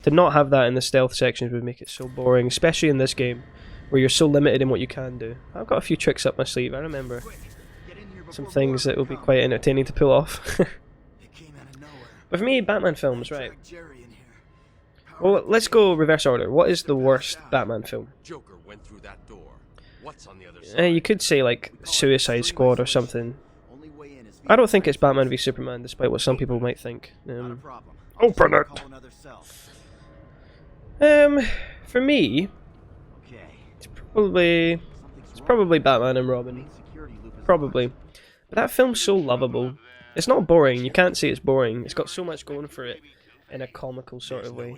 To not have that in the stealth sections would make it so boring, especially in this game, where you're so limited in what you can do. I've got a few tricks up my sleeve, I remember some things that will be quite entertaining to pull off. But for me, Batman films, right. Well, let's go reverse order. What is the worst Batman film? Joker went through that door. What's on the other side? You could say like Suicide Squad or something. I don't think it's Batman v Superman, despite what some people might think. Open it! For me, it's probably Batman and Robin. Probably. But that film's so lovable. It's not boring, you can't say it's boring. It's got so much going for it in a comical sort of way.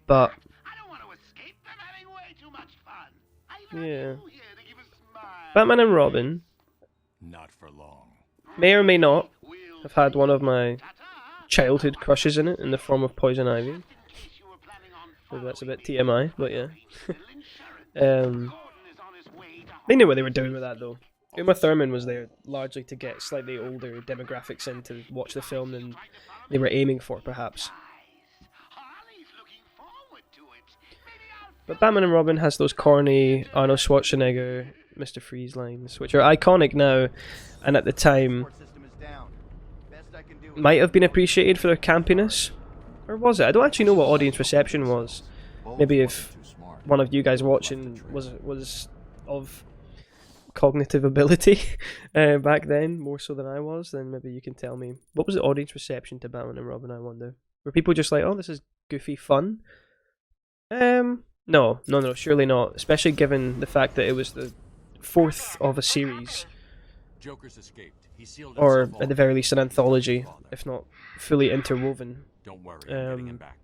But yeah. Batman and Robin may or may not have had one of my childhood crushes in it, in the form of Poison Ivy. Maybe that's a bit TMI, but yeah. They knew what they were doing with that though. Uma Thurman was there largely to get slightly older demographics in to watch the film than they were aiming for, perhaps. But Batman and Robin has those corny Arnold Schwarzenegger, Mr. Freeze lines, which are iconic now, and at the time might have been appreciated for their campiness. Or was it? I don't actually know what audience reception was. Maybe if one of you guys watching was of cognitive ability back then, more so than I was, then maybe you can tell me. What was the audience reception to Batman and Robin, I wonder? Were people just like, oh, this is goofy fun? No, surely not. Especially given the fact that it was the 4th of a series. Or, at the very least, an anthology, if not fully interwoven. Don't worry, I'm getting him back.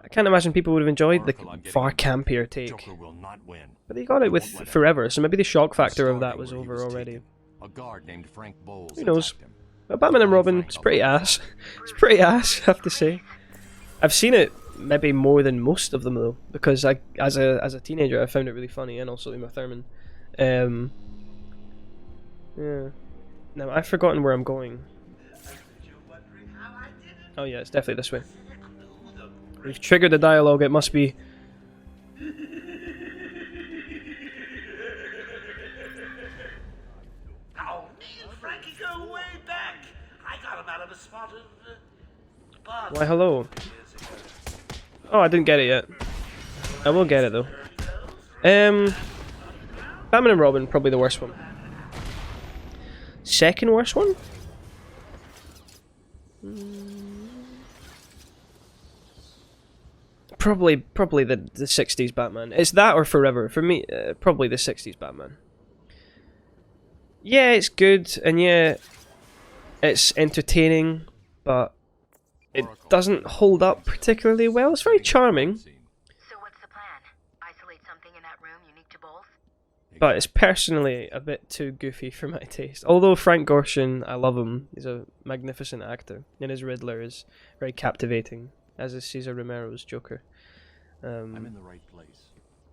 I can't imagine people would have enjoyed the far campier take. Joker will not win. But they got it with Forever, so maybe the shock factor of that was over already. A guard named Frank Bowles. Who knows? But Batman and Robin, it's pretty ass. It's pretty ass, I have to say. I've seen it maybe more than most of them though, because as a teenager I found it really funny, and also Uma Thurman. Yeah. Now I've forgotten where I'm going. Oh yeah, it's definitely this way. We've triggered the dialogue, it must be. Oh, me and Frankie go way back. I got him out of a spot of Why hello. Oh, I didn't get it yet. I will get it though. Batman and Robin, probably the worst one. Second worst one? Probably the 60s Batman. It's that or Forever. For me, probably the 60s Batman. Yeah, it's good, and yeah, it's entertaining, but it doesn't hold up particularly well. It's very charming. So what's the plan? Isolate something in that room unique to both? But it's personally a bit too goofy for my taste. Although Frank Gorshin, I love him. He's a magnificent actor. And his Riddler is very captivating, as is Cesar Romero's Joker. I'm in the right place.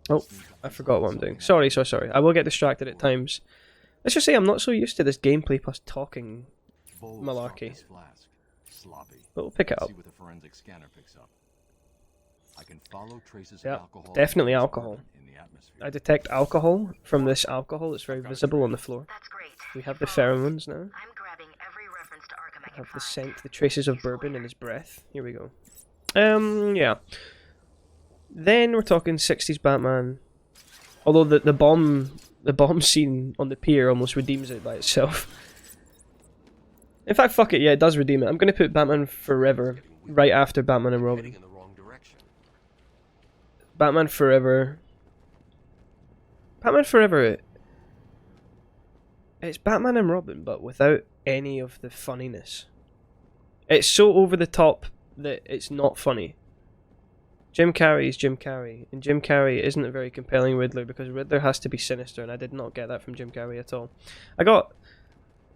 Oh, I forgot what I'm doing. Sorry. I will get distracted at times. Let's just say I'm not so used to this gameplay plus talking malarkey. But we'll pick it up. Yeah, definitely alcohol. I detect alcohol from this alcohol. It's very visible on the floor. That's great. We have the pheromones now. I'm grabbing every reference to Arkham I We can have the find. scent, the traces of bourbon in his breath. Here we go. Yeah. Then we're talking 60s Batman. Although the bomb scene on the pier almost redeems it by itself. In fact, fuck it, yeah, it does redeem it. I'm gonna put Batman Forever right after Batman and Robin. Batman Forever. Batman Forever. It's Batman and Robin, but without any of the funniness. It's so over the top that it's not funny. Jim Carrey is Jim Carrey, and Jim Carrey isn't a very compelling Riddler because Riddler has to be sinister, and I did not get that from Jim Carrey at all.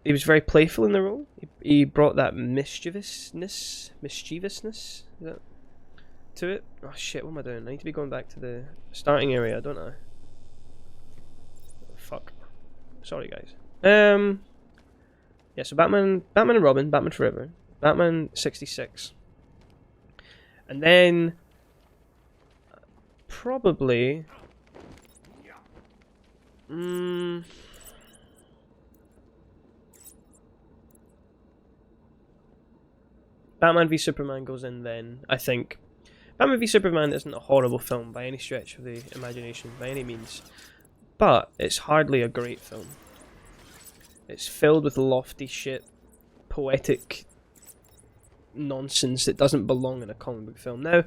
He was very playful in the role. He brought that mischievousness to it. Oh shit, what am I doing? I need to be going back to the starting area, don't I? Fuck. Sorry guys. Yeah, so Batman and Robin, Batman Forever, Batman 66. And then probably Batman v Superman goes in then, I think. Batman v Superman isn't a horrible film by any stretch of the imagination, by any means. But it's hardly a great film. It's filled with lofty shit, poetic nonsense that doesn't belong in a comic book film. Now,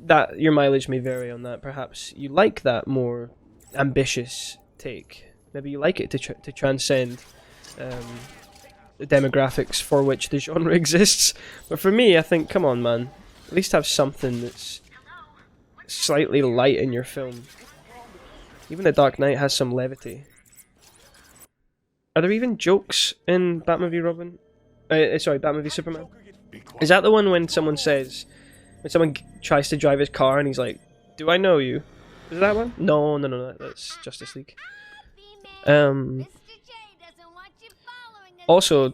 that your mileage may vary on that. Perhaps you like that more ambitious take. Maybe you like it to transcend the demographics for which the genre exists. But for me, I think, come on, man. At least have something that's slightly light in your film. Even The Dark Knight has some levity. Are there even jokes in Batman v Robin? Sorry, Batman v Superman? Is that the one when someone says, when someone tries to drive his car and he's like, "Do I know you?" Is it that one? No, that's Justice League. Also,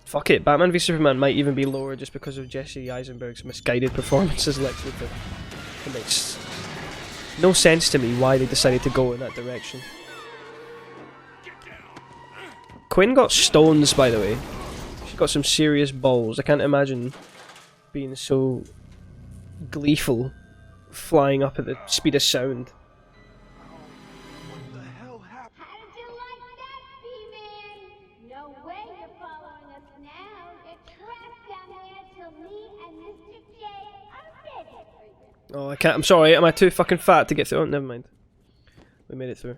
fuck it, Batman v Superman might even be lower just because of Jesse Eisenberg's misguided performance as Lex Luthor. It makes no sense to me why they decided to go in that direction. Quinn got stones, by the way. She got some serious balls. I can't imagine being so gleeful, flying up at the speed of sound. What the hell happened? How did you like that, B-Man? No way you're following us now. Get trapped down there till me and Mr. J are ready for you. Oh, I can't. I'm sorry. Am I too fucking fat to get through? Oh, never mind. We made it through.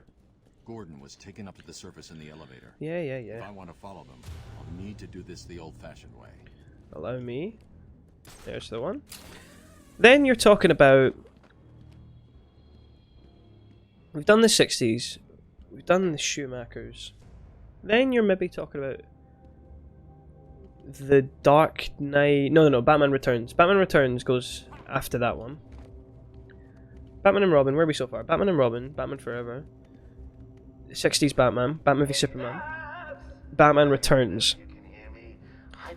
Gordon was taken up to the surface in the elevator. Yeah. If I want to follow them, I'll need to do this the old-fashioned way. Allow me. There's the one. Then you're talking about... We've done the 60s. We've done the Schumachers. Then you're maybe talking about... The Dark Knight... No, Batman Returns. Batman Returns goes after that one. Batman and Robin, where are we so far? Batman and Robin, Batman Forever. 60s Batman, Batman v Superman. Batman Returns.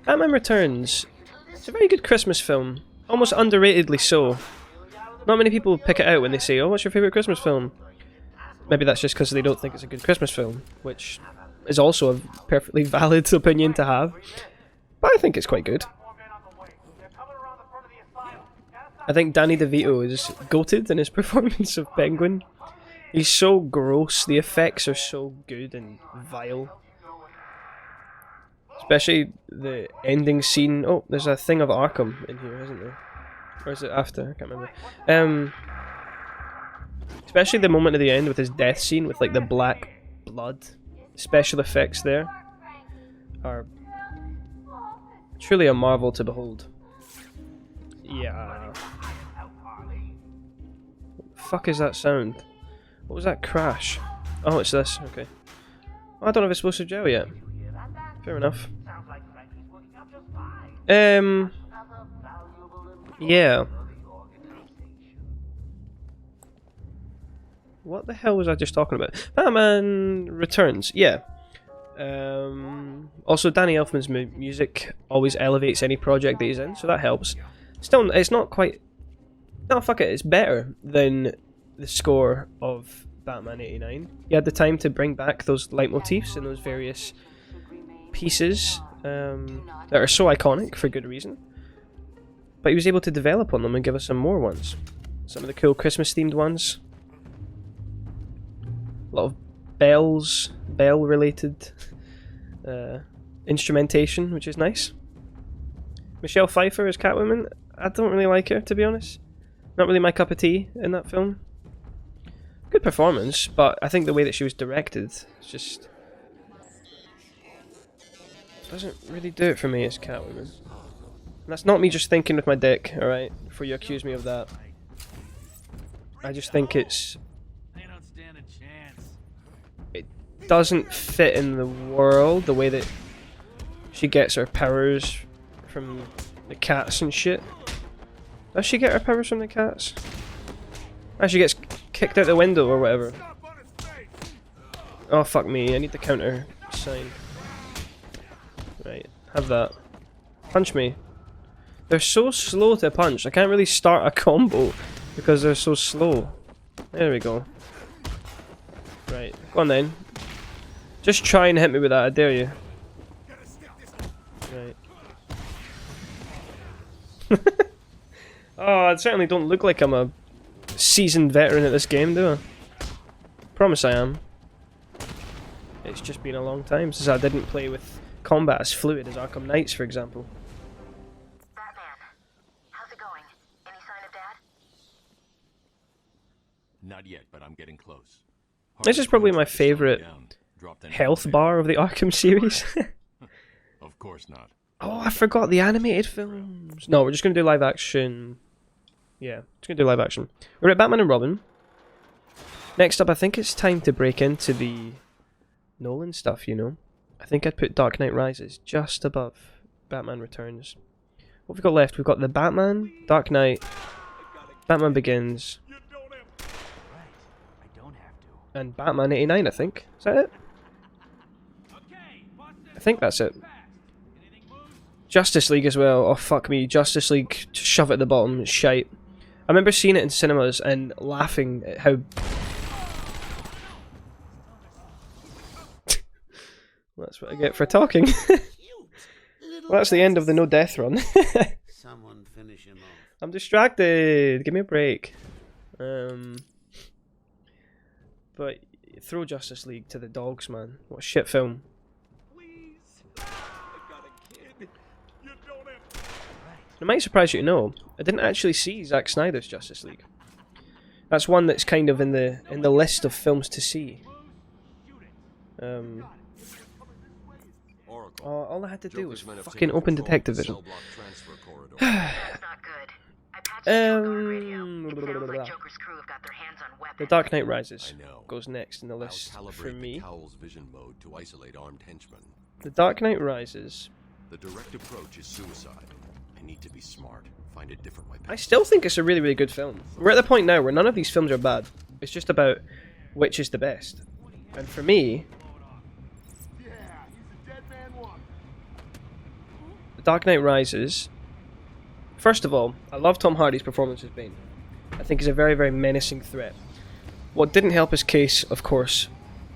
Batman Returns, it's a very good Christmas film. Almost underratedly so. Not many people pick it out when they say, "Oh, what's your favourite Christmas film?" Maybe that's just because they don't think it's a good Christmas film, which is also a perfectly valid opinion to have. But I think it's quite good. I think Danny DeVito is goated in his performance of Penguin. He's so gross, the effects are so good and vile. Especially the ending scene. Oh, there's a thing of Arkham in here, isn't there? Or is it after? I can't remember. Especially the moment at the end with his death scene with like the black blood. Special effects there are truly a marvel to behold. Yeah. What the fuck is that sound? What was that crash? Oh, it's this. Okay. I don't know if it's supposed to gel yet. Fair enough. Yeah. What the hell was I just talking about? Batman Returns. Yeah. Also, Danny Elfman's music always elevates any project that he's in, so that helps. Still, it's not quite... No, fuck it. It's better than the score of Batman 89. He had the time to bring back those leitmotifs and those various pieces that are so iconic for good reason. But he was able to develop on them and give us some more ones. Some of the cool Christmas themed ones. A lot of bell related instrumentation, which is nice. Michelle Pfeiffer as Catwoman, I don't really like her, to be honest. Not really my cup of tea in that film. Good performance, but I think the way that she was directed is just... doesn't really do it for me as Catwoman. And that's not me just thinking with my dick, alright? Before you accuse me of that. I just think it's... it doesn't fit in the world, the way that she gets her powers from the cats and shit. Does she get her powers from the cats? As she gets kicked out the window or whatever. Oh fuck me, I need the counter sign. Right, have that. Punch me. They're so slow to punch. I can't really start a combo because they're so slow. There we go. Right, go on then. Just try and hit me with that, I dare you. Right. Oh, I certainly don't look like I'm a seasoned veteran at this game, do I? Promise I am. It's just been a long time since I didn't play with combat as fluid as Arkham Knights, for example. Batman, how's it going? Any sign of Dad? Not yet, but I'm getting close. This is probably my favourite health bar of the Arkham series. Of course not. Oh, I forgot the animated films. No, we're just going to do live action. Yeah, just going to do live action. We're at Batman and Robin. Next up, I think it's time to break into the Nolan stuff, you know. I think I'd put Dark Knight Rises just above Batman Returns. What have we got left? We've got the Batman, Dark Knight, Batman Begins, and Batman 89, I think. Is that it? I think that's it. Justice League as well. Oh, fuck me. Justice League, shove it at the bottom. It's shite. I remember seeing it in cinemas and laughing at how... That's what I get for talking. Well, that's the end of the no death run. Someone finish him off. I'm distracted. Give me a break. But throw Justice League to the dogs, man. What a shit film. It might surprise you to know, I didn't actually see Zack Snyder's Justice League. That's one that's kind of in the list of films to see. All I had to do was fucking open Detective Vision. That's not good. I patched the Joker on radio. It sounds like Joker's crew have got their hands on weapons. The Dark Knight Rises I know. goes next in the list I'll for calibrate me. the Cowl's vision mode to isolate armed henchmen. The Dark Knight Rises. The direct approach is suicide. I need to be smart. Find a different way. I still think it's a really, really good film. We're at the point now where none of these films are bad. It's just about which is the best. And for me, The Dark Knight Rises. First of all, I love Tom Hardy's performance as Bane. I think he's a very, very menacing threat. What didn't help his case, of course,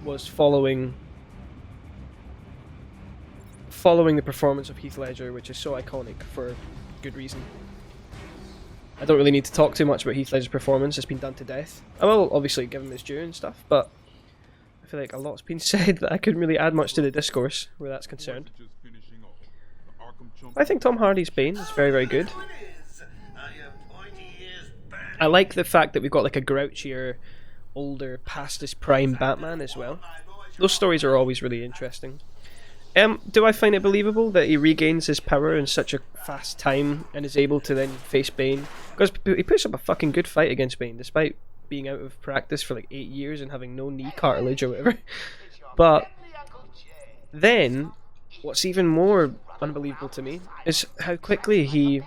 was following the performance of Heath Ledger, which is so iconic for good reason. I don't really need to talk too much about Heath Ledger's performance. It's been done to death. I will obviously give him his due and stuff, but I feel like a lot's been said that I couldn't really add much to the discourse where that's concerned. I think Tom Hardy's Bane is very, very good. I like the fact that we've got like a grouchier, older, past his prime Batman as well. Those stories are always really interesting. Do I find it believable that he regains his power in such a fast time and is able to then face Bane? Because he puts up a fucking good fight against Bane, despite being out of practice for like 8 years and having no knee cartilage or whatever. But then, what's even more unbelievable to me is how quickly he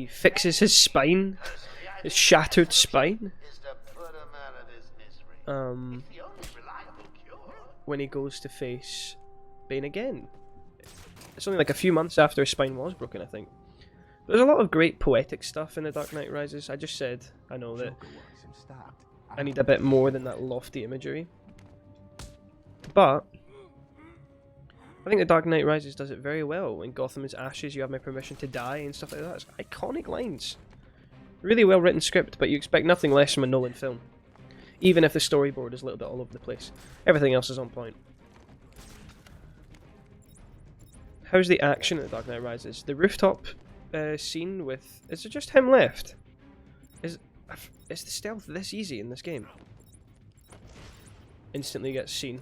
fixes his spine, his shattered spine. When he goes to face Bane again. It's only like a few months after his spine was broken, I think. There's a lot of great poetic stuff in The Dark Knight Rises. I just said, I know that I need a bit more than that lofty imagery. But I think The Dark Knight Rises does it very well. In Gotham is ashes, you have my permission to die, and stuff like that. It's iconic lines. Really well written script, but you expect nothing less from a Nolan film. Even if the storyboard is a little bit all over the place. Everything else is on point. How's the action in The Dark Knight Rises? The rooftop scene with... Is there just him left? Is the stealth this easy in this game? Instantly gets seen.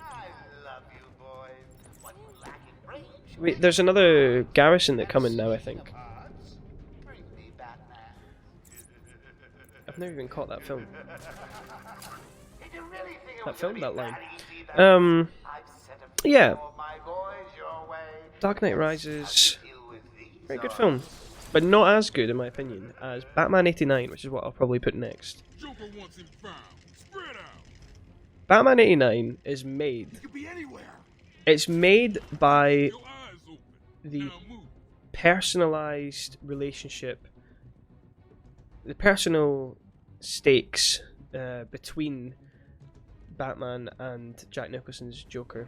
Wait, there's another garrison that come in now, I think. I've never even caught that film. That line. Yeah. Dark Knight Rises. Very good film. But not as good, in my opinion, as Batman 89, which is what I'll probably put next. Batman 89 is made... It's made by the personalized relationship, the personal stakes between Batman and Jack Nicholson's Joker.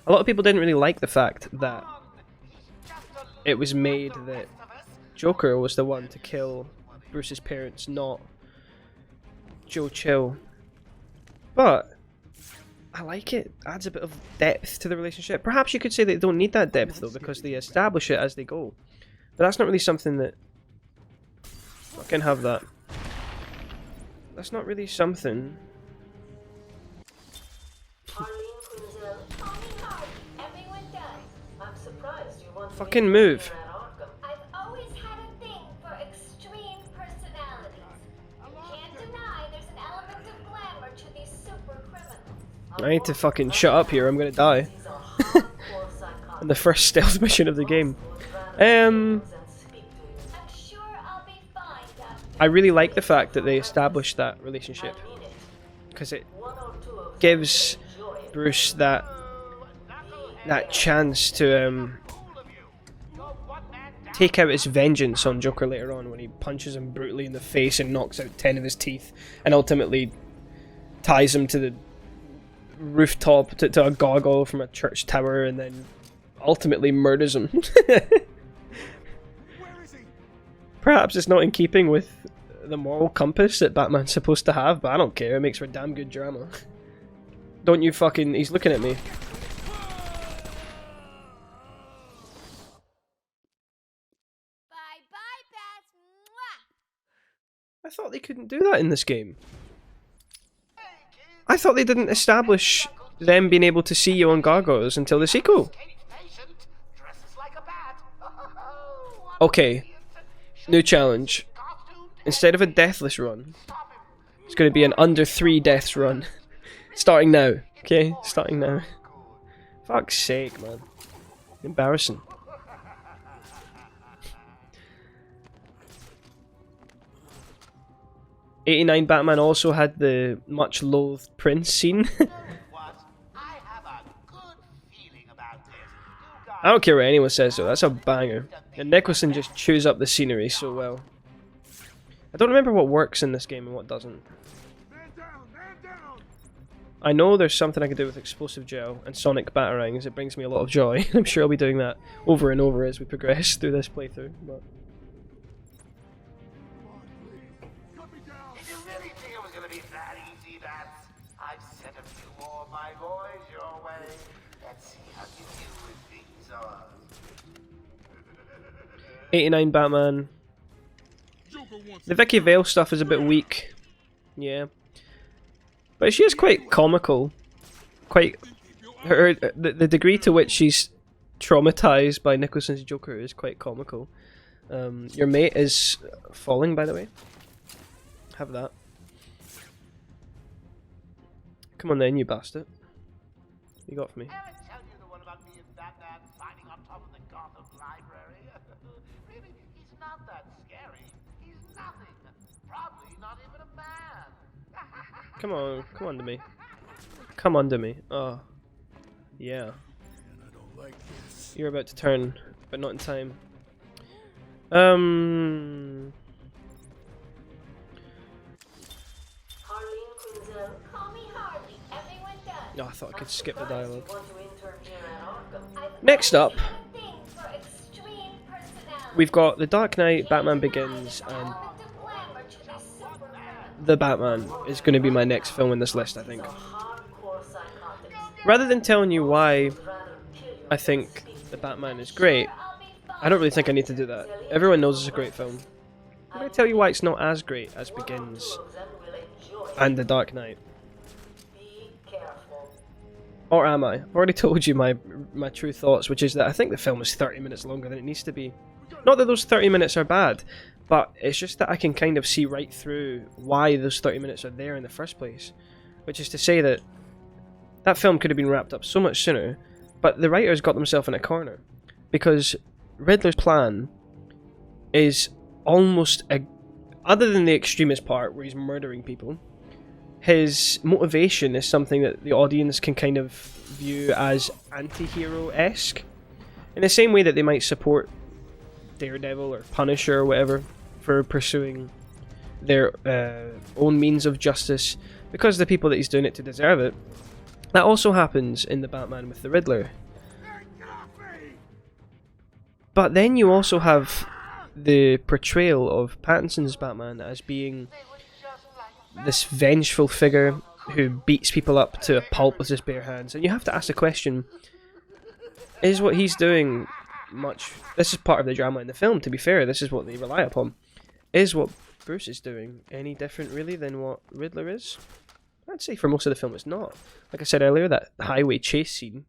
A lot of people didn't really like the fact that it was made that Joker was the one to kill Bruce's parents, not Joe Chill. But I like it. Adds a bit of depth to the relationship. Perhaps you could say they don't need that depth though, because they establish it as they go. But that's not really something that... I can have that. That's not really something... Fucking move. I've always had a thing for extreme personalities. You can't deny there's an element of glamour to these super criminals. I need to fucking shut up here, I'm gonna die. In the first stealth mission of the game. I'm sure I'll be fine, Doctor. I really like the fact that they established that relationship. Because it gives Bruce that chance to take out his vengeance on Joker later on when he punches him brutally in the face and knocks out 10 of his teeth and ultimately ties him to the rooftop to a gargoyle from a church tower and then ultimately murders him. Perhaps it's not in keeping with the moral compass that Batman's supposed to have, but I don't care, it makes for damn good drama. Don't you fucking... He's looking at me. Bye-bye, Bats. Mwah! I thought they couldn't do that in this game. I thought they didn't establish them being able to see you on gargoyles until the sequel. Okay, new challenge. Instead of a deathless run, it's going to be an under 3 deaths run. Starting now, okay? Starting now. Fuck's sake, man. Embarrassing. '89 Batman also had the much loathed Prince scene. I don't care what anyone says though, that's a banger. And Nicholson just chews up the scenery so well. I don't remember what works in this game and what doesn't. I know there's something I can do with explosive gel and sonic batarangs. It brings me a lot of joy. I'm sure I'll be doing that over and over as we progress through this playthrough. But... Did you really think it was gonna be that easy, Bats? I've sent a few more of my boys your way. Let's see how you do with things on. '89 Batman. The Vicky Vale stuff is a bit weak. Yeah. But she is quite comical. Quite... The degree to which she's traumatized by Nicholson's Joker is quite comical. Your mate is falling, by the way. Have that. Come on then, you bastard. What you got for me? Ever tell you the one about me and Batman fighting on top of the Gotham Library? Really, he's not that scary. He's nothing. Probably not even a man. Come on to me. Come under me. Oh. Yeah. You're about to turn, but not in time. Harleen Quinzel, call me Harley. Everyone does. No, I thought I could skip the dialogue. Want to intern here at Arkham? Next up, I've had a thing for extreme personality. we've got The Dark Knight, Batman Begins, and The Batman is going to be my next film in this list, I think. Rather than telling you why I think The Batman is great, I don't really think I need to do that. Everyone knows it's a great film. I'm going to tell you why it's not as great as Begins and The Dark Knight. Or am I? I've already told you my true thoughts, which is that I think the film is 30 minutes longer than it needs to be. Not that those 30 minutes are bad, but it's just that I can kind of see right through why those 30 minutes are there in the first place. Which is to say that that film could have been wrapped up so much sooner, but the writers got themselves in a corner. Because Riddler's plan is almost other than the extremist part where he's murdering people, his motivation is something that the audience can kind of view as anti-hero-esque. In the same way that they might support Daredevil or Punisher or whatever for pursuing their own means of justice because the people that he's doing it to deserve it. That also happens in the Batman with the Riddler. But then you also have the portrayal of Pattinson's Batman as being this vengeful figure who beats people up to a pulp with his bare hands. And you have to ask the question, is what he's doing much... This is part of the drama in the film, to be fair. This is what they rely upon. Is what Bruce is doing any different, really, than what Riddler is? I'd say for most of the film it's not. Like I said earlier, that highway chase scene,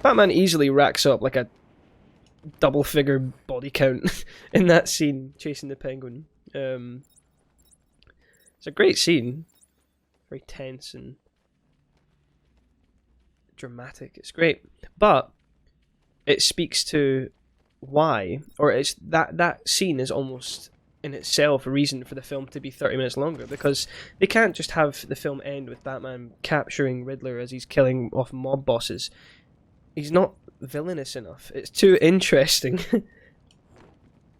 Batman easily racks up like a double figure body count in that scene, chasing the Penguin. It's a great scene. Very tense and dramatic. It's great. But it speaks to why, or it's that scene is almost in itself a reason for the film to be 30 minutes longer, because they can't just have the film end with Batman capturing Riddler as he's killing off mob bosses. He's not villainous enough. It's too interesting.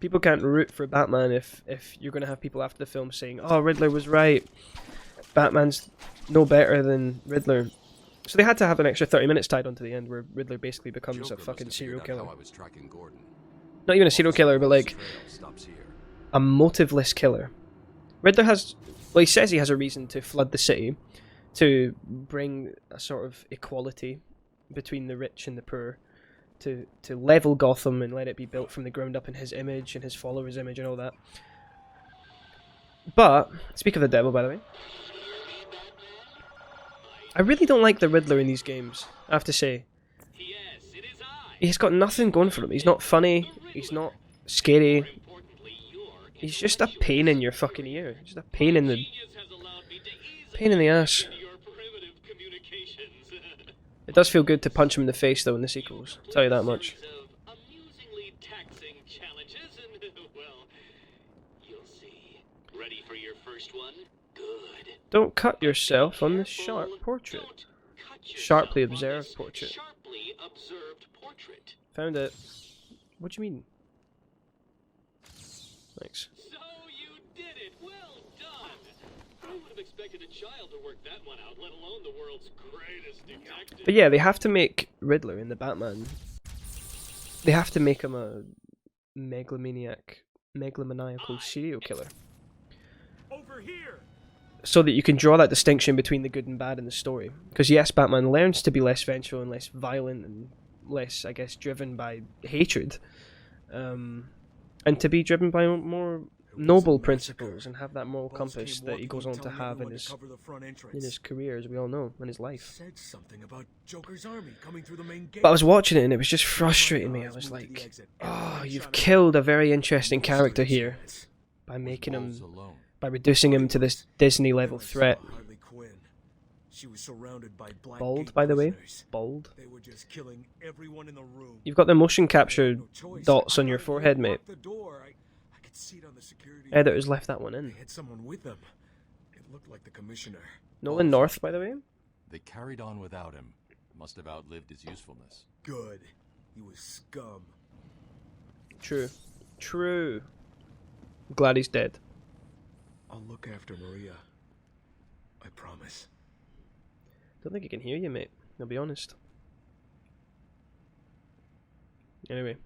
People can't root for Batman if you're going to have people after the film saying, oh, Riddler was right, Batman's no better than Riddler. So they had to have an extra 30 minutes tied onto the end where Riddler basically becomes a fucking serial killer. Not even a serial killer, but like a motiveless killer. Riddler has, well, he says he has a reason to flood the city to bring a sort of equality between the rich and the poor, to level Gotham and let it be built from the ground up in his image and his followers' image and all that. But, speak of the devil, by the way, I really don't like the Riddler in these games, I have to say. He's got nothing going for him. He's not funny, he's not scary. He's just a pain in your fucking ear. Just a pain in the ass. It does feel good to punch him in the face though in the sequels. I'll tell you that much. Don't cut yourself on this sharp portrait. Sharply observed portrait. Found it. What do you mean? Thanks. So you did it. Well done. I would have expected a child to work that one out, let alone the world's greatest detective. But yeah, they have to make Riddler in the Batman. They have to make him a megalomaniacal serial killer. Over here. So that you can draw that distinction between the good and bad in the story. Because yes, Batman learns to be less vengeful and less violent and less, I guess, driven by hatred. And to be driven by more noble principles and have that moral compass that he goes on to have in his career, as we all know, in his life. But I was watching it and it was just frustrating me. I was like, oh, you've killed a very interesting character here by making him, by reducing him to this Disney level threat. Bald, by the way. Bald. You've got the motion capture dots on your forehead, mate. Editors left that one in. Nolan North, by the way. They carried on without him. Must have outlived his usefulness. Good. He was scum. True. True. I'm glad he's dead. I'll look after Maria. I promise. Don't think he can hear you, mate. I'll be honest. Anyway.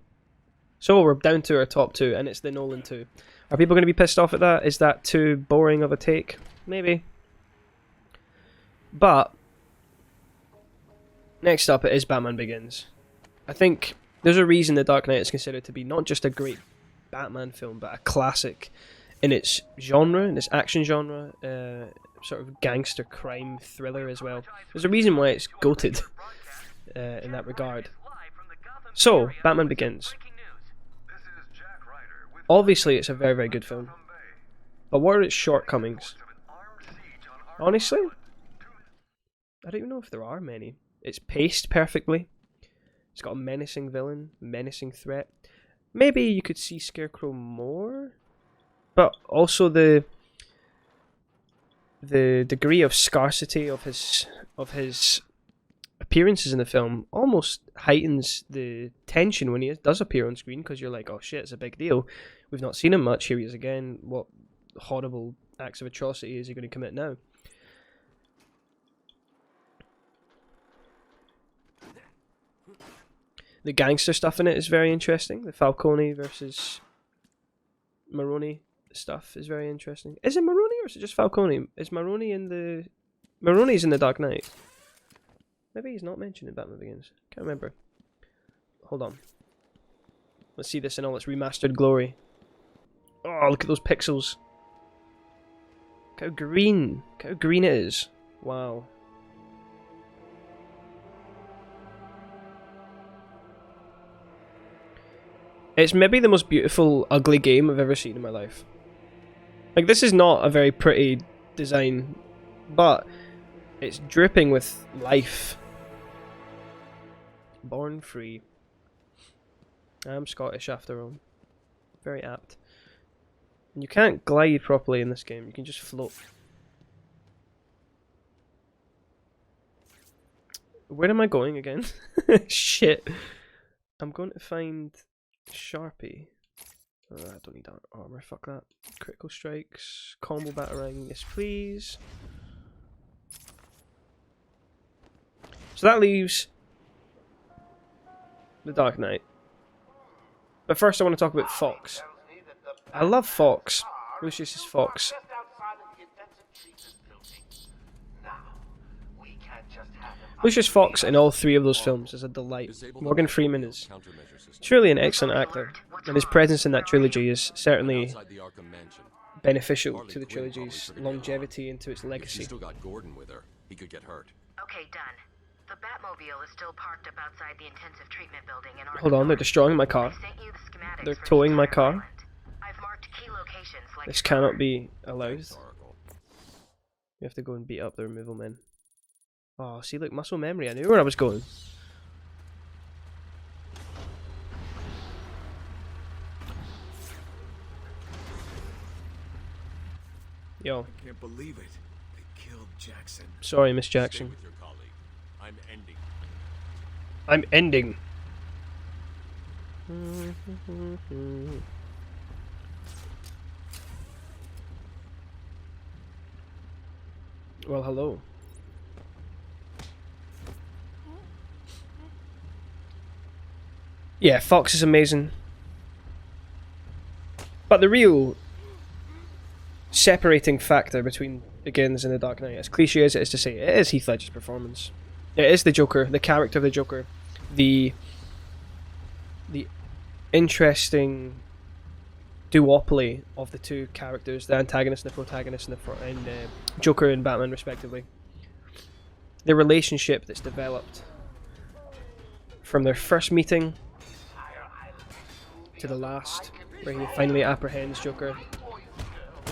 So, we're down to our top two, and it's the Nolan 2. Are people going to be pissed off at that? Is that too boring of a take? Maybe. But, next up it is Batman Begins. I think there's a reason The Dark Knight is considered to be not just a great Batman film, but a classic in its genre, in its action genre, sort of gangster crime thriller as well. There's a reason why it's goated in that regard. So, Batman Begins. Obviously, it's a very, very good film. But what are its shortcomings? Honestly, I don't even know if there are many. It's paced perfectly. It's got a menacing villain, menacing threat. Maybe you could see Scarecrow more, but also the degree of scarcity of his appearances in the film almost heightens the tension when he does appear on screen, because you're like, oh shit, it's a big deal. We've not seen him much. Here he is again. What horrible acts of atrocity is he going to commit now? The gangster stuff in it is very interesting. The Falcone versus Maroni stuff is very interesting. Is it Maroni or is it just Falcone? Is Maroni in the... Maroni's in the Dark Knight. Maybe he's not mentioned in Batman Begins. Can't remember. Hold on. Let's see this in all its remastered glory. Oh, look at those pixels. Look how green. Look how green it is. Wow. It's maybe the most beautiful, ugly game I've ever seen in my life. Like, this is not a very pretty design, but it's dripping with life. Born free. I'm Scottish after all. Very apt. And you can't glide properly in this game, you can just float. Where am I going again? Shit. I'm going to find Sharpie. I don't need that armor, fuck that. Critical strikes, combo batarang, yes please. So that leaves the Dark Knight. But first I want to talk about Fox. I love Fox. Lucius is Fox. Lucius Fox in all three of those films is a delight. Morgan Freeman is truly an excellent actor, and his presence in that trilogy is certainly beneficial to the trilogy's longevity and to its legacy. Still got Gordon with her. He could get hurt. Okay, done. The Batmobile is still parked up outside the intensive treatment building in Arkham. Hold on, they're destroying my car. They're towing my car. I've marked key locations like This cannot be allowed. We have to go and beat up the removal men. Oh, see, look, muscle memory. I knew where I was going. Yo. I can't believe it. They killed Jackson. Sorry, Miss Jackson. Stay with your colleague. I'm ending. I'm ending. Well, hello. Yeah, Fox is amazing. But the real separating factor between Begins and The Dark Knight, as cliche as it is to say, it is Heath Ledger's performance. It is the Joker, the character of the Joker, the interesting duopoly of the two characters, the antagonist and the protagonist, and Joker and Batman respectively. The relationship that's developed from their first meeting to the last, where he finally apprehends Joker.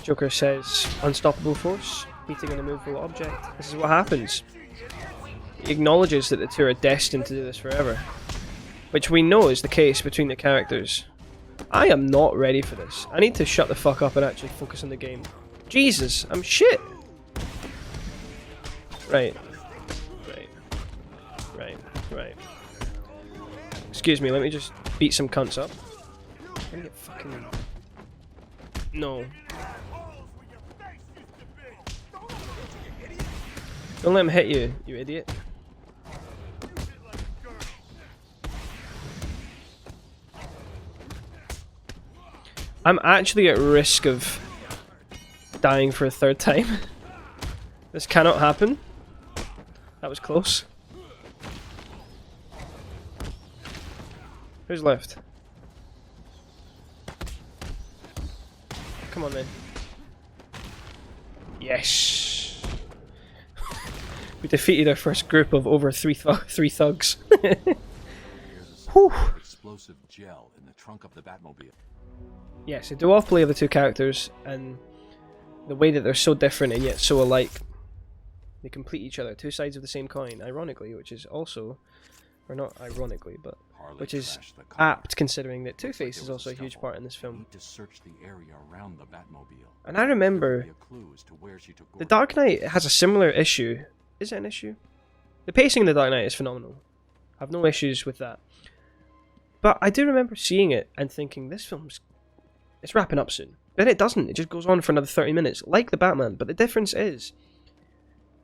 Joker says, unstoppable force, meeting an immovable object. This is what happens. He acknowledges that the two are destined to do this forever, which we know is the case between the characters. I am not ready for this. I need to shut the fuck up and actually focus on the game. Jesus, I'm shit! Right. Excuse me, let me just beat some cunts up. Let me get fucking... No. Don't let him hit you, you idiot. I'm actually at risk of dying for a third time. This cannot happen. That was close. Who's left? Come on then. Yes! We defeated our first group of over three thugs. Whew. Explosive gel in the trunk of the Batmobile. Yes, the duopoly of the two characters and the way that they're so different and yet so alike. They complete each other, two sides of the same coin, ironically, which is also, or not ironically, but which is apt considering that Two-Face is also a huge part in this film. To search the area around the Batmobile. And I remember the Dark Knight has a similar issue. Is it an issue? The pacing in The Dark Knight is phenomenal. I have no issues with that. But I do remember seeing it and thinking, this film's... it's wrapping up soon. Then it doesn't. It just goes on for another 30 minutes, like The Batman. But the difference is,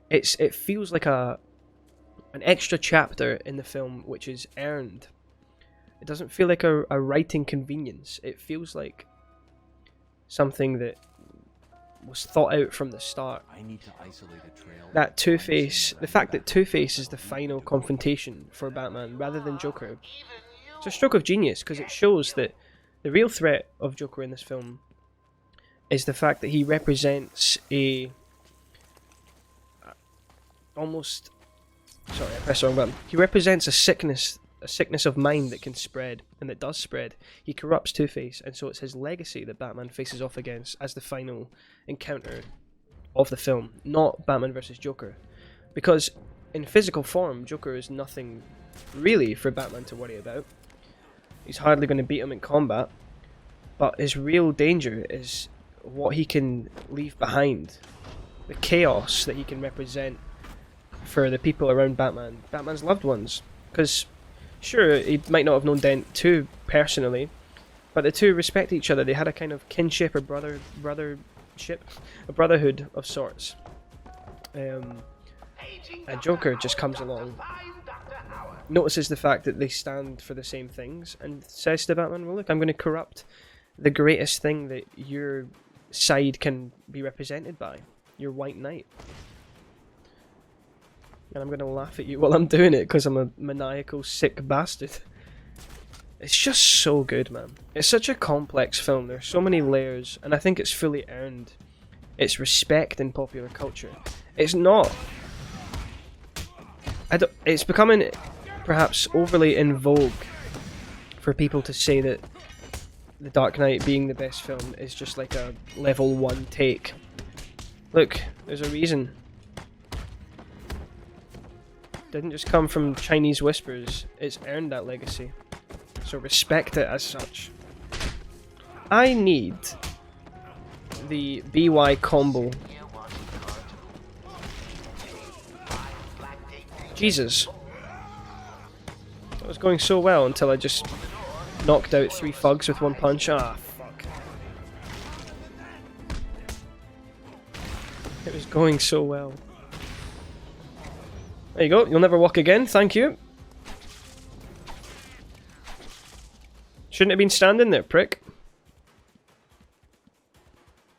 it feels like an extra chapter in the film which is earned. It doesn't feel like a writing convenience. It feels like something that was thought out from the start. I need to isolate a trail. That Two-Face, the fact that Two-Face is the final confrontation for Batman rather than Joker, it's a stroke of genius because it shows that the real threat of Joker in this film is the fact that he represents a almost... sorry, I pressed the wrong button. He represents a sickness of mind that can spread, and that does spread. He corrupts Two-Face, and so it's his legacy that Batman faces off against as the final encounter of the film, not Batman versus Joker. Because in physical form, Joker is nothing really for Batman to worry about. He's hardly going to beat him in combat, but his real danger is what he can leave behind. The chaos that he can represent for the people around Batman, Batman's loved ones. Because, sure, he might not have known Dent 2 personally, but the two respect each other. They had a kind of kinship or brotherhood of sorts. And Joker just comes along, notices the fact that they stand for the same things, and says to Batman, well look, I'm going to corrupt the greatest thing that your side can be represented by, your White Knight. And I'm going to laugh at you while I'm doing it because I'm a maniacal, sick bastard. It's just so good, man. It's such a complex film. There are so many layers, and I think it's fully earned its respect in popular culture. It's not... it's becoming perhaps overly in vogue for people to say that The Dark Knight being the best film is just like a level 1 take. Look, there's a reason. Didn't just come from Chinese whispers. It's earned that legacy. So respect it as such. I need the BY combo. Jesus. That was going so well until I just knocked out 3 thugs with 1 punch. Ah, fuck. It was going so well. There you go, you'll never walk again, thank you. Shouldn't have been standing there, prick.